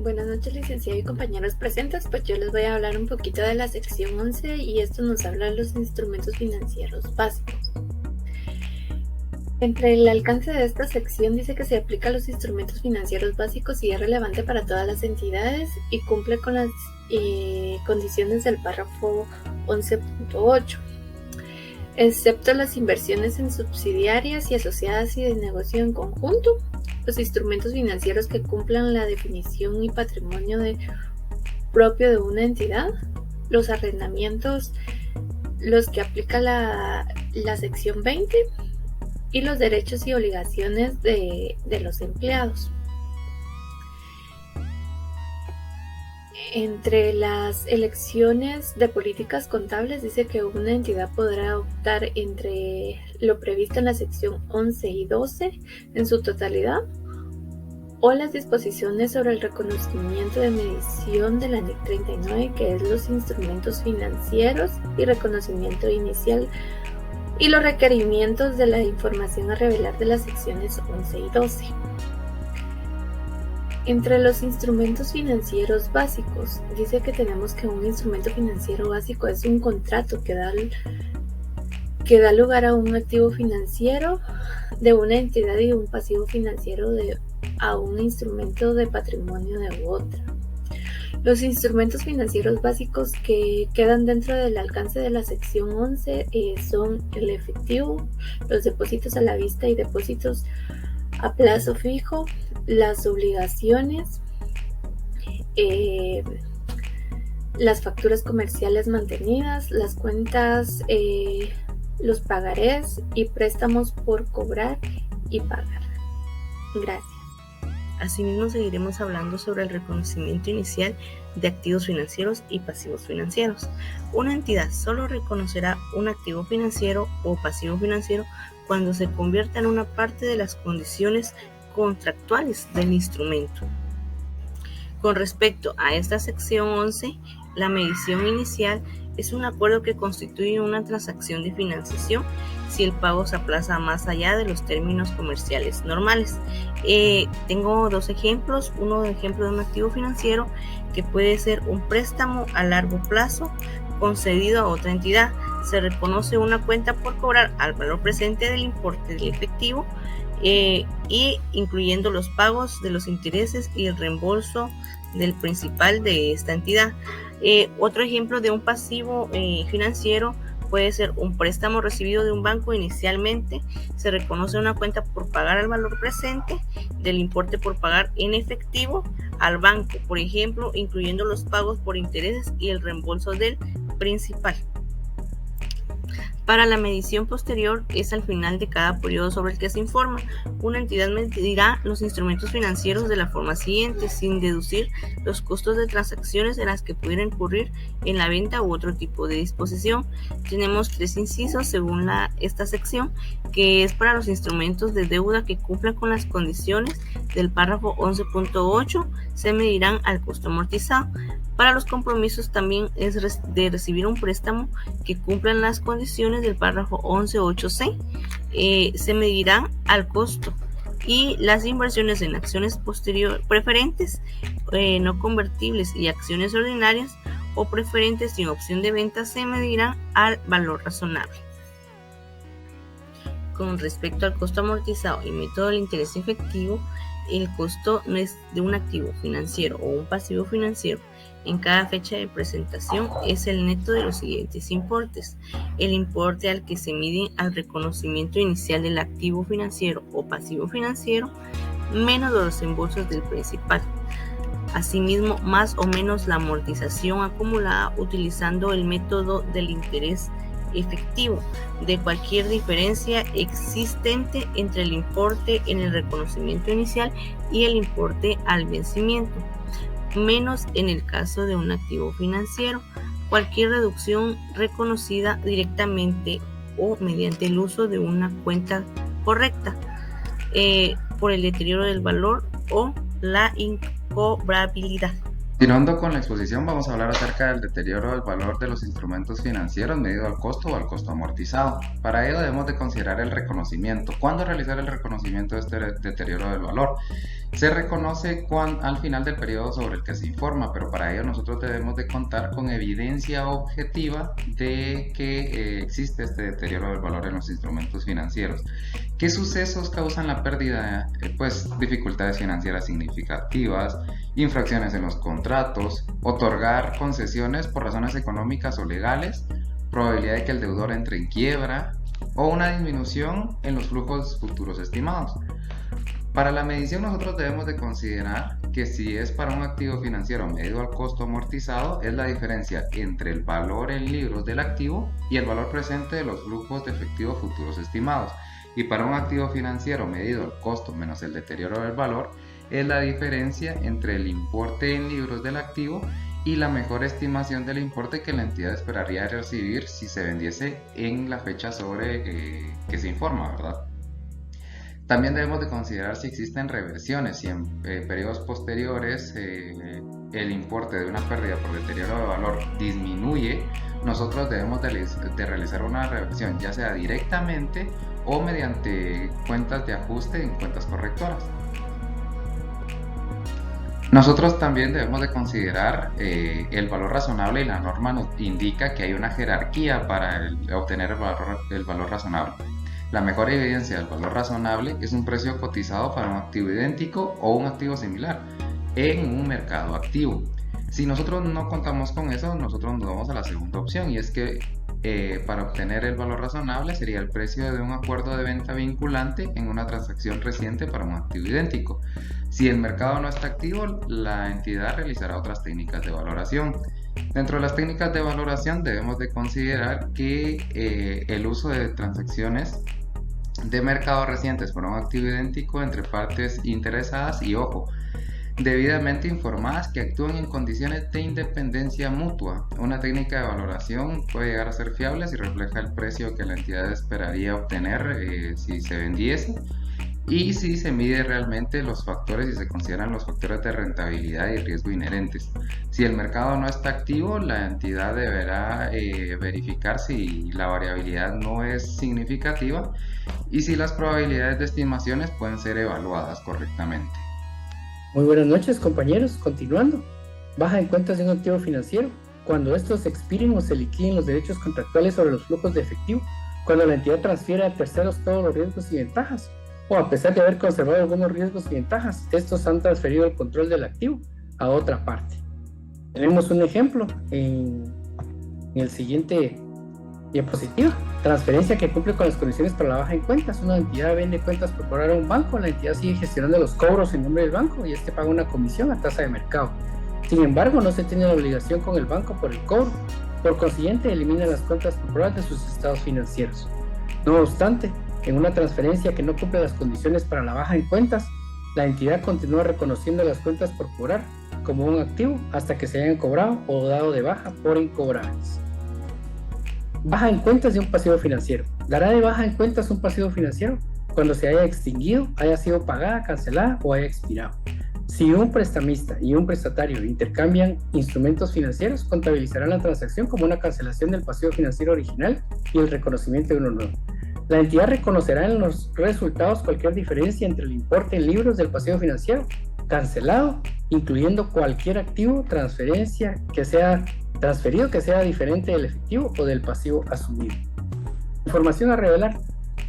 Buenas noches, licenciado y compañeros presentes. Pues yo les voy a hablar un poquito de la sección 11 y esto nos habla de los instrumentos financieros básicos. Entre el alcance de esta sección dice que se aplica a los instrumentos financieros básicos y es relevante para todas las entidades y cumple con las condiciones del párrafo 11.8. Excepto las inversiones en subsidiarias y asociadas y de negocio en conjunto, los instrumentos financieros que cumplan la definición y patrimonio propio de una entidad, los arrendamientos, los que aplica la sección 20 y los derechos y obligaciones de los empleados. Entre las elecciones de políticas contables dice que una entidad podrá optar entre lo previsto en la sección 11 y 12 en su totalidad o las disposiciones sobre el reconocimiento de medición de la NIC 39, que es los instrumentos financieros y reconocimiento inicial, y los requerimientos de la información a revelar de las secciones 11 y 12. Entre los instrumentos financieros básicos, dice que tenemos que un instrumento financiero básico es un contrato que da lugar a un activo financiero de una entidad y un pasivo financiero a un instrumento de patrimonio de otra. Los instrumentos financieros básicos que quedan dentro del alcance de la sección 11 son el efectivo, los depósitos a la vista y depósitos a plazo fijo, las obligaciones, las facturas comerciales mantenidas, las cuentas, los pagarés y préstamos por cobrar y pagar. Gracias. Asimismo, seguiremos hablando sobre el reconocimiento inicial de activos financieros y pasivos financieros. Una entidad solo reconocerá un activo financiero o pasivo financiero cuando se convierta en una parte de las condiciones contractuales del instrumento. Con respecto a esta sección 11, la medición inicial es un acuerdo que constituye una transacción de financiación si el pago se aplaza más allá de los términos comerciales normales. Tengo dos ejemplos. Uno de ejemplo de un activo financiero que puede ser un préstamo a largo plazo concedido a otra entidad. Se reconoce una cuenta por cobrar al valor presente del importe del efectivo y incluyendo los pagos de los intereses y el reembolso del principal de esta entidad. Otro ejemplo de un pasivo financiero puede ser un préstamo recibido de un banco. Inicialmente se reconoce una cuenta por pagar al valor presente del importe por pagar en efectivo al banco, por ejemplo, incluyendo los pagos por intereses y el reembolso del principal. Para la medición posterior es al final de cada periodo sobre el que se informa. Una entidad medirá los instrumentos financieros de la forma siguiente, sin deducir los costos de transacciones en las que pudiera incurrir en la venta u otro tipo de disposición. Tenemos 3 incisos según esta sección, que es para los instrumentos de deuda que cumplan con las condiciones del párrafo 11.8, se medirán al costo amortizado. Para los compromisos también es de recibir un préstamo que cumplan las condiciones del párrafo 11.8c, se medirán al costo. Y las inversiones en acciones preferentes, no convertibles y acciones ordinarias o preferentes sin opción de venta se medirán al valor razonable. Con respecto al costo amortizado y método del interés efectivo, el costo no es de un activo financiero o un pasivo financiero. En cada fecha de presentación es el neto de los siguientes importes: el importe al que se mide al reconocimiento inicial del activo financiero o pasivo financiero, menos los reembolsos del principal. Asimismo, más o menos la amortización acumulada utilizando el método del interés efectivo de cualquier diferencia existente entre el importe en el reconocimiento inicial y el importe al vencimiento, menos en el caso de un activo financiero, cualquier reducción reconocida directamente o mediante el uso de una cuenta correcta por el deterioro del valor o la incobrabilidad. Continuando con la exposición, vamos a hablar acerca del deterioro del valor de los instrumentos financieros medido al costo o al costo amortizado. Para ello debemos de considerar el reconocimiento. ¿Cuándo realizar el reconocimiento de este deterioro del valor? Se reconoce al final del periodo sobre el que se informa, pero para ello nosotros debemos de contar con evidencia objetiva de que existe este deterioro del valor en los instrumentos financieros. ¿Qué sucesos causan la pérdida? Pues dificultades financieras significativas, infracciones en los contratos, otorgar concesiones por razones económicas o legales, probabilidad de que el deudor entre en quiebra o una disminución en los flujos futuros estimados. Para la medición nosotros debemos de considerar que si es para un activo financiero medido al costo amortizado, es la diferencia entre el valor en libros del activo y el valor presente de los flujos de efectivo futuros estimados. Y para un activo financiero medido al costo menos el deterioro del valor, es la diferencia entre el importe en libros del activo y la mejor estimación del importe que la entidad esperaría recibir si se vendiese en la fecha sobre que se informa, ¿verdad? También debemos de considerar si existen reversiones, si en periodos posteriores el importe de una pérdida por deterioro de valor disminuye, nosotros debemos de realizar una reversión, ya sea directamente o mediante cuentas de ajuste en cuentas correctoras. Nosotros también debemos de considerar el valor razonable, y la norma nos indica que hay una jerarquía para obtener el valor razonable. La mejor evidencia del valor razonable es un precio cotizado para un activo idéntico o un activo similar en un mercado activo. Si nosotros no contamos con eso, nosotros nos vamos a la segunda opción, y es que para obtener el valor razonable sería el precio de un acuerdo de venta vinculante en una transacción reciente para un activo idéntico. Si el mercado no está activo, la entidad realizará otras técnicas de valoración. Dentro de las técnicas de valoración debemos de considerar que el uso de transacciones de mercado recientes para un activo idéntico entre partes interesadas y, ojo, debidamente informadas, que actúen en condiciones de independencia mutua. Una técnica de valoración puede llegar a ser fiable si refleja el precio que la entidad esperaría obtener si se vendiese, y si se mide realmente los factores y se consideran los factores de rentabilidad y riesgo inherentes. Si el mercado no está activo, la entidad deberá verificar si la variabilidad no es significativa y si las probabilidades de estimaciones pueden ser evaluadas correctamente. Muy buenas noches, compañeros. Continuando, baja en cuentas de un activo financiero cuando estos expiren o se liquiden los derechos contractuales sobre los flujos de efectivo, cuando la entidad transfiere a terceros todos los riesgos y ventajas, o a pesar de haber conservado algunos riesgos y ventajas, estos han transferido el control del activo a otra parte. Tenemos un ejemplo en el siguiente diapositiva. Transferencia que cumple con las condiciones para la baja en cuentas. Una entidad vende cuentas por cobrar a un banco, la entidad sigue gestionando los cobros en nombre del banco y este paga una comisión a tasa de mercado. Sin embargo, no se tiene la obligación con el banco por el cobro. Por consiguiente, elimina las cuentas corporativas de sus estados financieros. No obstante, en una transferencia que no cumple las condiciones para la baja en cuentas, la entidad continúa reconociendo las cuentas por cobrar como un activo hasta que se hayan cobrado o dado de baja por incobrables. Baja en cuentas de un pasivo financiero. Dará de baja en cuentas un pasivo financiero cuando se haya extinguido, haya sido pagada, cancelada o haya expirado. Si un prestamista y un prestatario intercambian instrumentos financieros, contabilizarán la transacción como una cancelación del pasivo financiero original y el reconocimiento de uno nuevo. La entidad reconocerá en los resultados cualquier diferencia entre el importe en libros del pasivo financiero cancelado, incluyendo cualquier activo, transferencia que sea transferido que sea diferente del efectivo o del pasivo asumido. Información a revelar.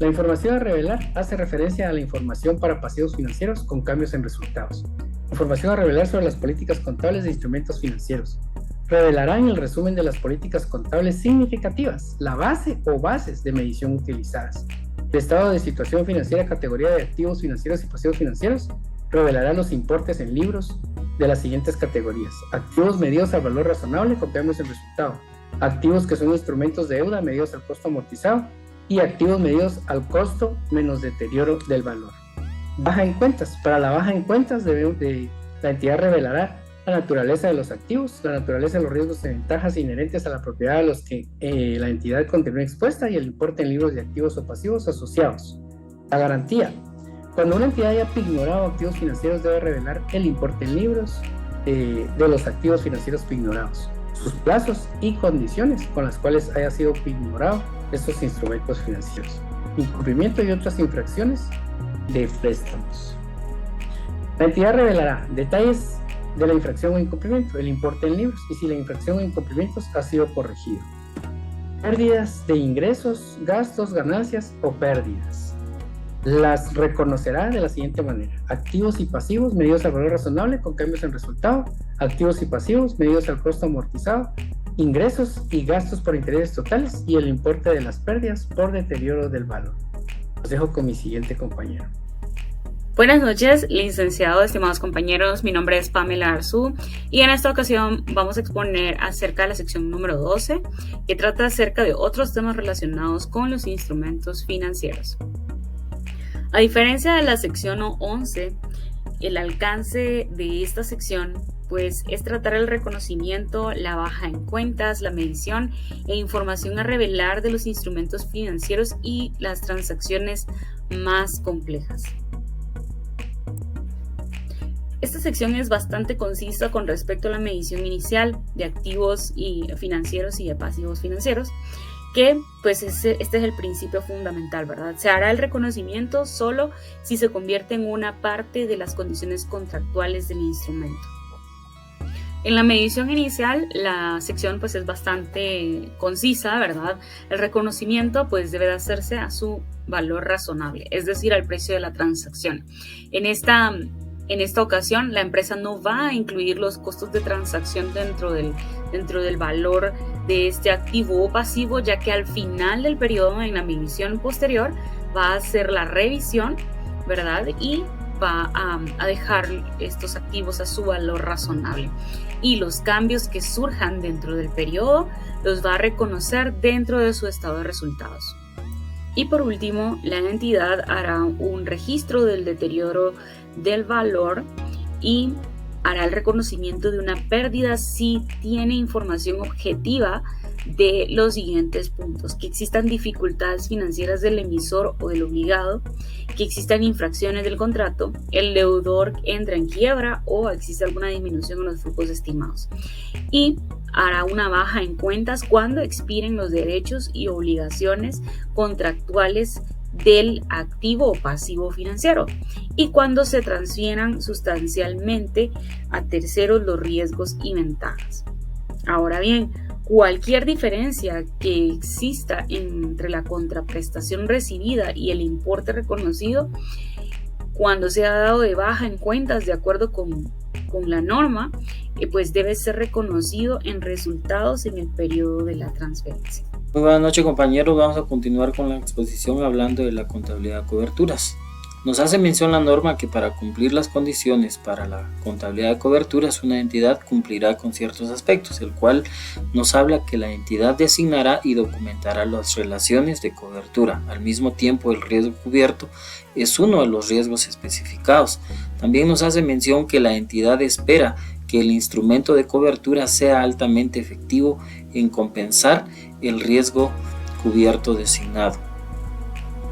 La información a revelar hace referencia a la información para pasivos financieros con cambios en resultados. Información a revelar sobre las políticas contables de instrumentos financieros. Revelarán el resumen de las políticas contables significativas, la base o bases de medición utilizadas. El estado de situación financiera, categoría de activos financieros y pasivos financieros, revelará los importes en libros de las siguientes categorías: activos medidos al valor razonable con cambios en resultado, activos que son instrumentos de deuda medidos al costo amortizado y activos medidos al costo menos deterioro del valor. Baja en cuentas. Para la baja en cuentas la entidad revelará la naturaleza de los activos, la naturaleza de los riesgos y ventajas inherentes a la propiedad a los que la entidad continúa expuesta y el importe en libros de activos o pasivos asociados. La garantía. Cuando una entidad haya ignorado activos financieros, debe revelar el importe en libros, de los activos financieros pignorados, sus plazos y condiciones con las cuales haya sido pignorado estos instrumentos financieros, incumplimiento y otras infracciones de préstamos. La entidad revelará detalles de la infracción o incumplimiento, el importe en libros y si la infracción o incumplimientos ha sido corregido. Pérdidas de ingresos, gastos, ganancias o pérdidas. Las reconocerá de la siguiente manera: activos y pasivos medidos al valor razonable con cambios en resultado, activos y pasivos medidos al costo amortizado, ingresos y gastos por intereses totales y el importe de las pérdidas por deterioro del valor. Los dejo con mi siguiente compañero. Buenas noches, licenciado, estimados compañeros. Mi nombre es Pamela Arzú y en esta ocasión vamos a exponer acerca de la sección número 12, que trata acerca de otros temas relacionados con los instrumentos financieros. A diferencia de la sección 11, el alcance de esta sección pues es tratar el reconocimiento, la baja en cuentas, la medición e información a revelar de los instrumentos financieros y las transacciones más complejas. Esta sección es bastante concisa con respecto a la medición inicial de activos y financieros y de pasivos financieros, que pues este es el principio fundamental, ¿verdad? Se hará el reconocimiento solo si se convierte en una parte de las condiciones contractuales del instrumento. En la medición inicial, la sección pues es bastante concisa, ¿verdad? El reconocimiento pues debe de hacerse a su valor razonable, es decir, al precio de la transacción. En esta ocasión, la empresa no va a incluir los costos de transacción dentro del valor de este activo o pasivo, ya que al final del periodo, en la medición posterior, va a hacer la revisión, ¿verdad? Y va a dejar estos activos a su valor razonable. Y los cambios que surjan dentro del periodo los va a reconocer dentro de su estado de resultados. Y por último, la entidad hará un registro del deterioro del valor y hará el reconocimiento de una pérdida si tiene información objetiva de los siguientes puntos: que existan dificultades financieras del emisor o del obligado, que existan infracciones del contrato, el deudor entra en quiebra o existe alguna disminución en los flujos estimados. Y hará una baja en cuentas cuando expiren los derechos y obligaciones contractuales del activo o pasivo financiero y cuando se transfieran sustancialmente a terceros los riesgos y ventajas. Ahora bien, cualquier diferencia que exista entre la contraprestación recibida y el importe reconocido, cuando se ha dado de baja en cuentas de acuerdo con la norma, pues debe ser reconocido en resultados en el periodo de la transferencia. Muy buenas noches, compañeros. Vamos a continuar con la exposición hablando de la contabilidad de coberturas. Nos hace mención la norma que para cumplir las condiciones para la contabilidad de coberturas, una entidad cumplirá con ciertos aspectos, el cual nos habla que la entidad designará y documentará las relaciones de cobertura. Al mismo tiempo, el riesgo cubierto es uno de los riesgos especificados. También nos hace mención que la entidad espera que el instrumento de cobertura sea altamente efectivo en compensar el riesgo cubierto designado.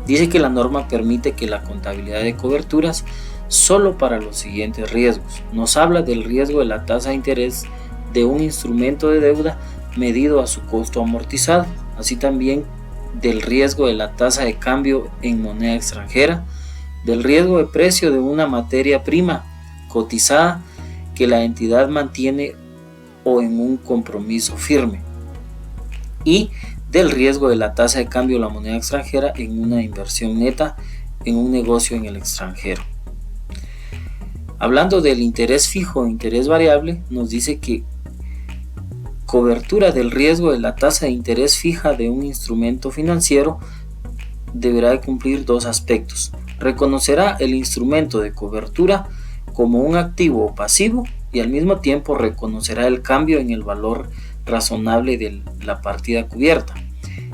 Dice que la norma permite que la contabilidad de coberturas solo para los siguientes riesgos. Nos habla del riesgo de la tasa de interés de un instrumento de deuda medido a su costo amortizado, así también del riesgo de la tasa de cambio en moneda extranjera, del riesgo de precio de una materia prima cotizada que la entidad mantiene o en un compromiso firme, y del riesgo de la tasa de cambio de la moneda extranjera en una inversión neta en un negocio en el extranjero. Hablando del interés fijo e interés variable, nos dice que cobertura del riesgo de la tasa de interés fija de un instrumento financiero deberá de cumplir dos aspectos. Reconocerá el instrumento de cobertura como un activo o pasivo y al mismo tiempo reconocerá el cambio en el valor razonable de la partida cubierta.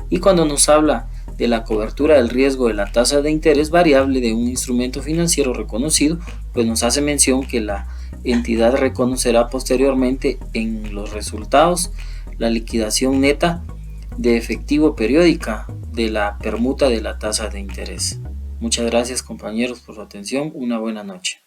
Y cuando nos habla de la cobertura del riesgo de la tasa de interés variable de un instrumento financiero reconocido, pues nos hace mención que la entidad reconocerá posteriormente en los resultados la liquidación neta de efectivo periódica de la permuta de la tasa de interés. Muchas gracias, compañeros, por su atención. Una buena noche.